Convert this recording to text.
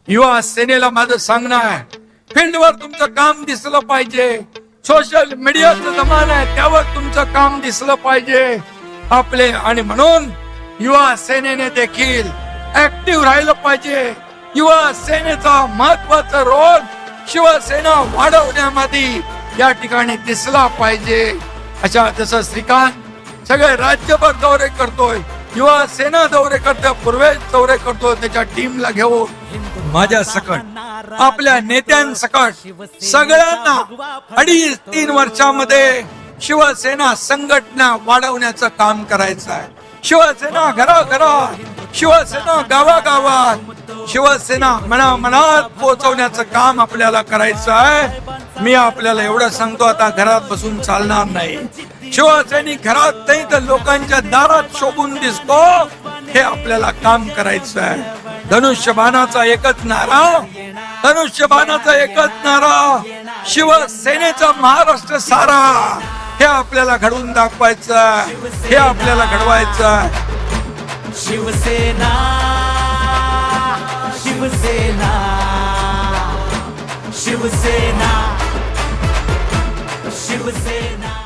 युवा सेनेला माझं सांगणं आहे, फील्डवर तुमचं काम दिसलं पाहिजे. सोशल मीडियाचा जमाना आहे, त्यावर तुमचं काम दिसलं पाहिजे आपले. आणि म्हणून युवा सेनेने देखील ऍक्टिव्ह राहिलं पाहिजे. युवा सेनेचा महत्वाचा रोल शिवसेना वाढवण्यामध्ये या ठिकाणी दिसला पाहिजे. अशा जसं श्रीकांत सगळे राज्यभर दौरे करतोय, युवा सेना दौरे करतोय, पूर्वेश दौरे करतोय, त्याच्या टीमला घेऊन माझ्या सकट आपल्या नेत्यांसकट सगळ्यांना 2.5-3 वर्षामध्ये शिवसेना संघटना वाढवण्याचं काम करायचं आहे. शिवसेना घराघरात, शिवसेना गावागावात, शिवसेना मनामनात पोहोचवण्याचं काम आपल्याला करायचं आहे. मी आपल्याला एवढं सांगतो, आता घरात बसून चालणार नाही. शिवसैनिक घरात नाही तर लोकांच्या दारात शोभून दिसतो, हे आपल्याला काम करायचं आहे. धनुष्यबाणाचा एकच नारा, धनुष्यबाणाचा एकच नारा, शिवसेनेचा महाराष्ट्र सारा. हे आपल्याला घडवून दाखवायचं, हे आपल्याला घडवायचं. शिवसेना शिवसेना शिवसेना शिवसेना.